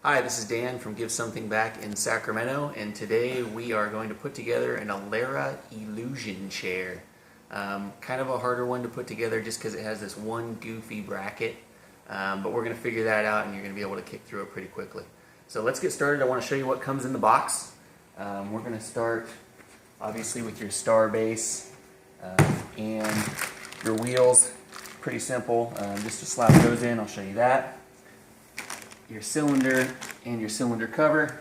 Hi, this is Dan from Give Something Back in Sacramento, and today we are going to put together an Alera Elusion chair. Kind of a harder one to put together just because it has this one goofy bracket, but we're going to figure that out and you're going to be able to kick through it pretty quickly. So let's get started. I want to show you what comes in the box. We're going to start obviously with your star base and your wheels. Pretty simple, just to slap those in. I'll show you that. Your cylinder and your cylinder cover,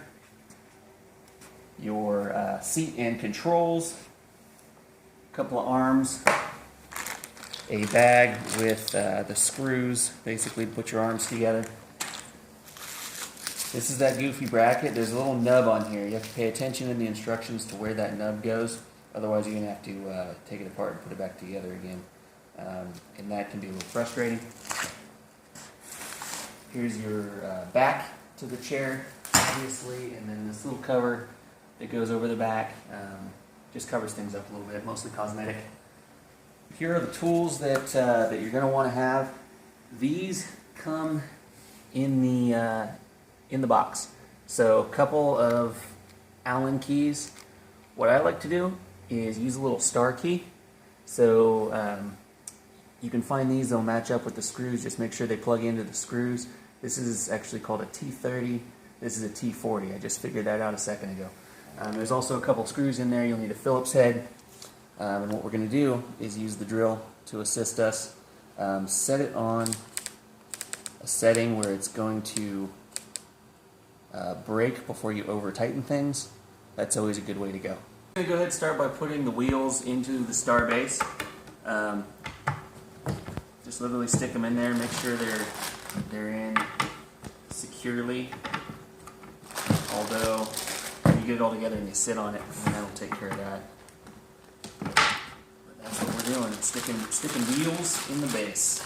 your seat and controls, a couple of arms, a bag with the screws, basically to put your arms together. This is that goofy bracket. There's a little nub on here. You have to pay attention in the instructions to where that nub goes. Otherwise, you're going to have to take it apart and put it back together again. And that can be a little frustrating. Here's your back to the chair, obviously, and then this little cover that goes over the back just covers things up a little bit, mostly cosmetic. Here are the tools that you're going to want to have. These come in the box. So a couple of Allen keys. What I like to do is use a little star key. So you can find these, they'll match up with the screws. Just make sure they plug into the screws. This is actually called a T30. This is a T40. I just figured that out a second ago. There's also a couple screws in there. You'll need a Phillips head. And what we're going to do is use the drill to assist us. Set it on a setting where it's going to break before you over-tighten things. That's always a good way to go. I'm going to go ahead and start by putting the wheels into the star base. Just literally stick them in there, make sure they're in securely. Although, when you get it all together and you sit on it, then that'll take care of that. But that's what we're doing, it's sticking wheels in the base.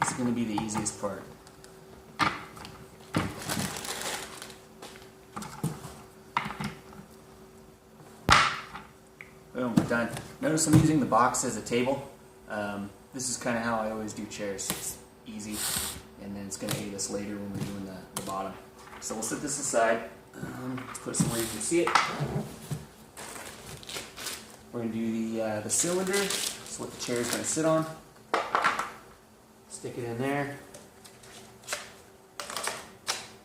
It's going to be the easiest part. Boom, done. Notice I'm using the box as a table. This is kind of how I always do chairs. It's easy, and then it's going to aid us later when we're doing the bottom. So we'll set this aside. Let's put it somewhere you can see it. We're going to do the cylinder. That's what the chair is going to sit on. Stick it in there.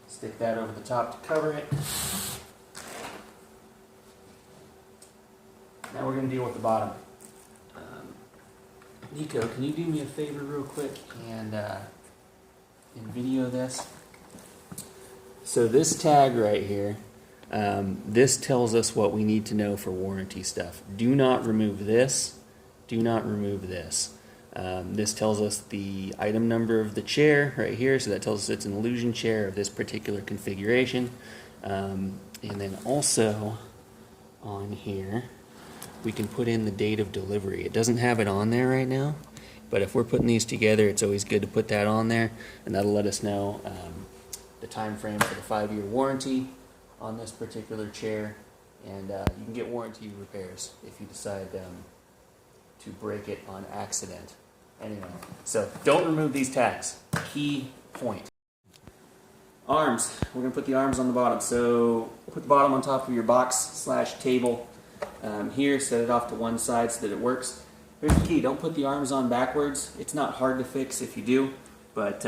Stick that over the top to cover it. Now we're going to deal with the bottom. Nico, can you do me a favor real quick and video this? So this tag right here, this tells us what we need to know for warranty stuff. Do not remove this. Do not remove this. This tells us the item number of the chair right here, so that tells us it's an Elusion chair of this particular configuration. And then also on here, we can put in the date of delivery. It doesn't have it on there right now, but if we're putting these together, it's always good to put that on there, and that'll let us know the time frame for the 5-year warranty on this particular chair, and you can get warranty repairs if you decide to break it on accident. Anyway, so don't remove these tags. Key point. Arms. We're going to put the arms on the bottom. So put the bottom on top of your box/table. Here, set it off to one side so that it works. Here's the key, don't put the arms on backwards. It's not hard to fix if you do, but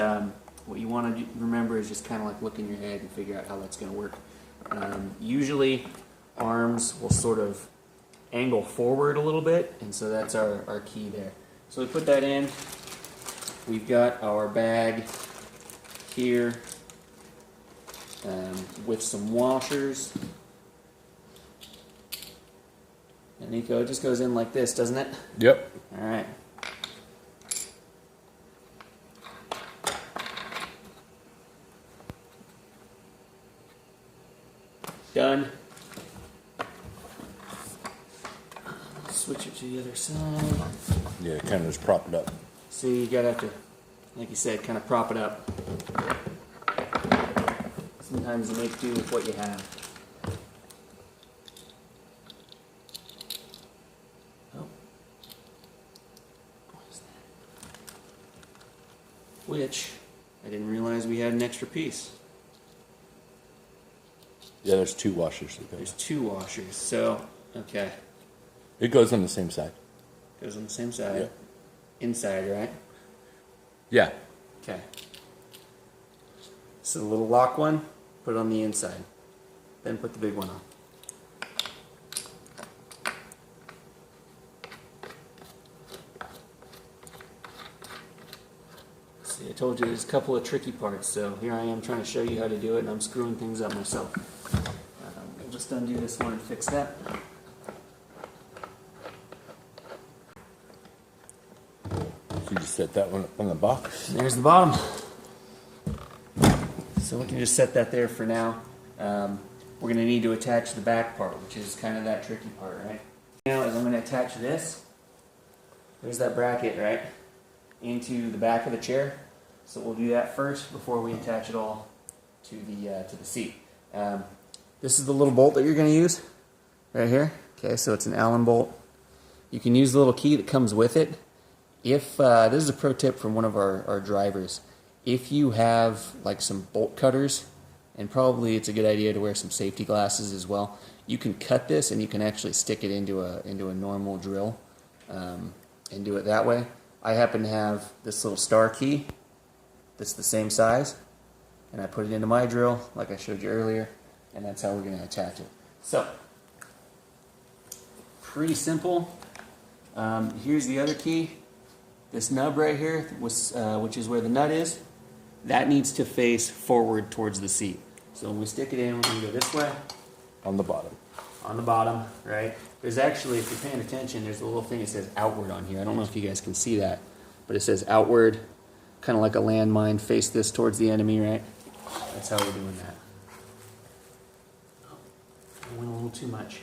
what you want to remember is just kind of like look in your head and figure out how that's going to work. Usually arms will sort of angle forward a little bit, and so that's our key there. So we put that in. We've got our bag here with some washers. And Nico, it just goes in like this, doesn't it? Yep. All right. Done. Switch it to the other side. Yeah, kind of just prop it up. So you gotta have to, like you said, kind of prop it up. Sometimes you make do with what you have. Which I didn't realize we had an extra piece. Yeah, there's 2 washers that go. There's 2 washers. So, okay. It goes on the same side. Goes on the same side. Yeah. Inside, right? Yeah. Okay. So the little lock one, put it on the inside. Then put the big one on. See, I told you there's a couple of tricky parts, so here I am trying to show you how to do it, and I'm screwing things up myself. We'll just undo this one and fix that. So you just set that one up on the box. There's the bottom. So we can just set that there for now. We're going to need to attach the back part, which is kind of that tricky part, right? Now is I'm going to attach this. There's that bracket, right? Into the back of the chair. So we'll do that first before we attach it all to the seat. This is the little bolt that you're going to use right here. Okay, so it's an Allen bolt. You can use the little key that comes with it. If this is a pro tip from one of our drivers. If you have like some bolt cutters, and probably it's a good idea to wear some safety glasses as well, you can cut this and you can actually stick it into a normal drill and do it that way. I happen to have this little star key that's the same size, and I put it into my drill like I showed you earlier, and that's how we're going to attach it. So, pretty simple. Here's the other key. This nub right here, which is where the nut is, that needs to face forward towards the seat. So when we stick it in, we're going to go this way. On the bottom. On the bottom, right? There's actually, if you're paying attention, there's a little thing that says outward on here. I don't know if you guys can see that, but it says outward, kind of like a landmine, face this towards the enemy, right? That's how we're doing that. I went a little too much.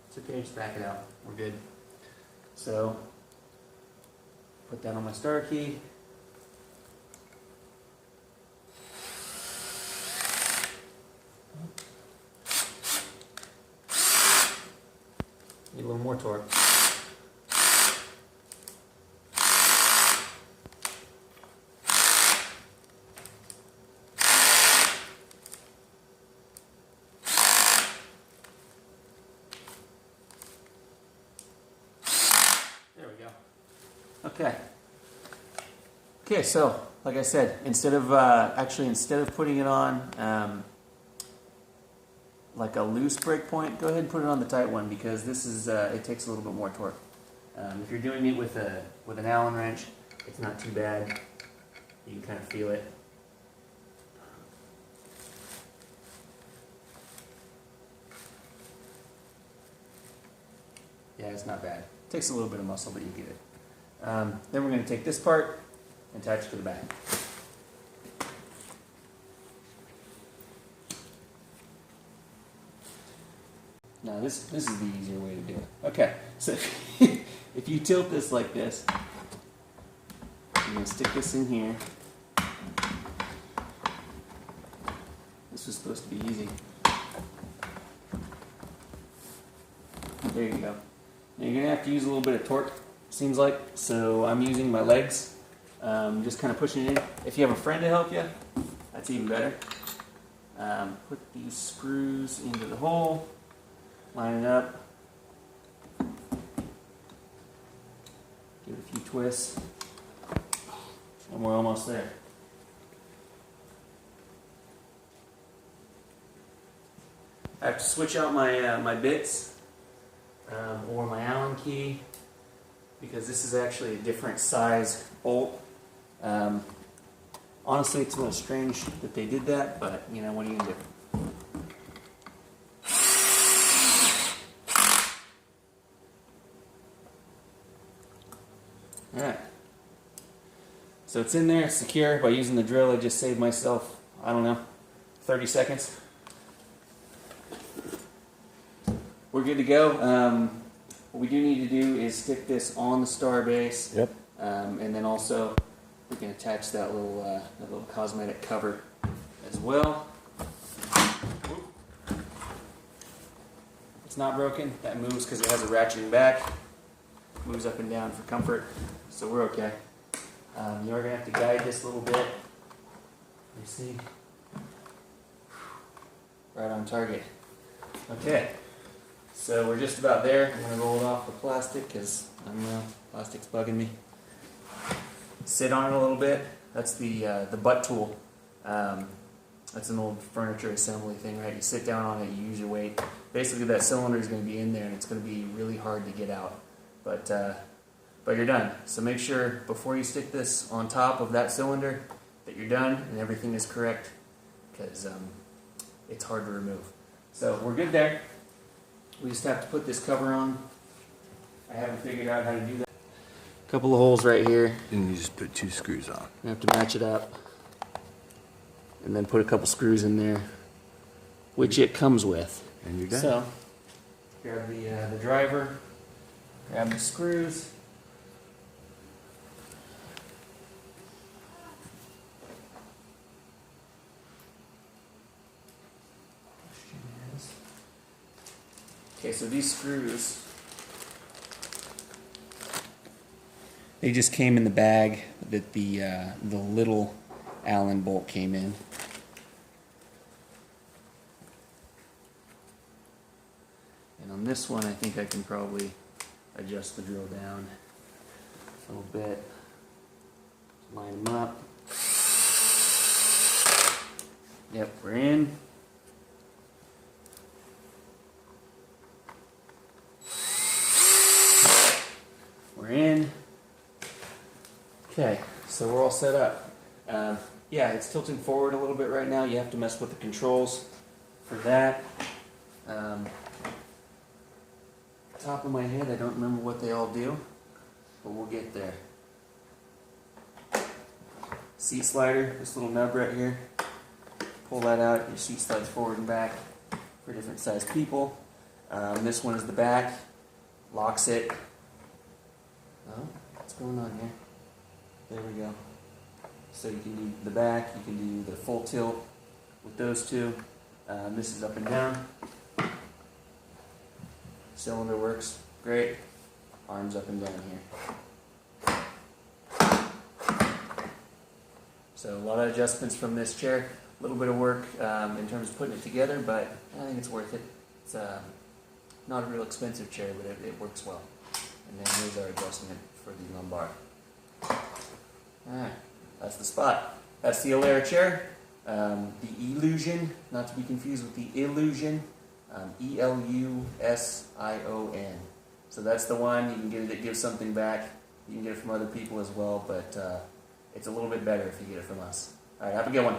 It's okay, just back it out. We're good. So, put that on my star key. Need a little more torque. There we go. Okay. Okay, so like I said, instead of putting it on like a loose brake point, go ahead and put it on the tight one, because this is it takes a little bit more torque. If you're doing it with an Allen wrench, it's not too bad. You can kind of feel it. Yeah, it's not bad. It takes a little bit of muscle, but you get it. Then we're going to take this part and attach it to the back. Now this is the easier way to do it. Okay, so if you tilt this like this, I'm going to stick this in here. This was supposed to be easy. There you go. Now you're going to have to use a little bit of torque, seems like, so I'm using my legs, just kind of pushing it in. If you have a friend to help you, that's even better. Put these screws into the hole. Line it up. Give it a few twists. And we're almost there. I have to switch out my bits or my Allen key, because this is actually a different size bolt. Honestly, it's a little strange that they did that, but you know, what are you going to do? Alright, so it's in there, it's secure. By using the drill, I just saved myself, I don't know, 30 seconds. We're good to go. What we do need to do is stick this on the star base. Yep. And then also we can attach that little cosmetic cover as well. It's not broken. That moves because it has a ratcheting back. Moves up and down for comfort, so we're okay. You are going to have to guide this a little bit. You see? Right on target. Okay, so we're just about there. I'm gonna roll it off the plastic because I don't know, plastic's bugging me. Sit on it a little bit. That's the butt tool. That's an old furniture assembly thing, right? You sit down on it, you use your weight. Basically, that cylinder is going to be in there, and it's going to be really hard to get out. But you're done. So make sure before you stick this on top of that cylinder that you're done and everything is correct, because it's hard to remove. So we're good there. We just have to put this cover on. I haven't figured out how to do that. Couple of holes right here. And you just put 2 screws on. I have to match it up. And then put a couple screws in there, which it comes with. And you're done. So, grab the driver, grab the screws. Okay, so these screws, they just came in the bag that the little Allen bolt came in. And on this one, I think I can probably adjust the drill down a little bit. Line them up. Yep, we're in. We're in. Okay, so we're all set up. Yeah, it's tilting forward a little bit right now. You have to mess with the controls for that. Top of my head, I don't remember what they all do, but we'll get there. Seat slider, this little nub right here. Pull that out, your seat slides forward and back for different sized people. This one is the back, locks it. Oh, what's going on here? There we go. So you can do the back, you can do the full tilt with those two. This is up and down. Cylinder works great. Arms up and down here. So a lot of adjustments from this chair. A little bit of work in terms of putting it together, but I think it's worth it. It's not a real expensive chair, but it works well. And then here's our adjustment for the lumbar. Alright, that's the spot. That's the Alera chair. The Elusion, not to be confused with the Illusion. Elusion. So that's the one. You can get it, it gives something back. You can get it from other people as well, but it's a little bit better if you get it from us. Alright, have a good one.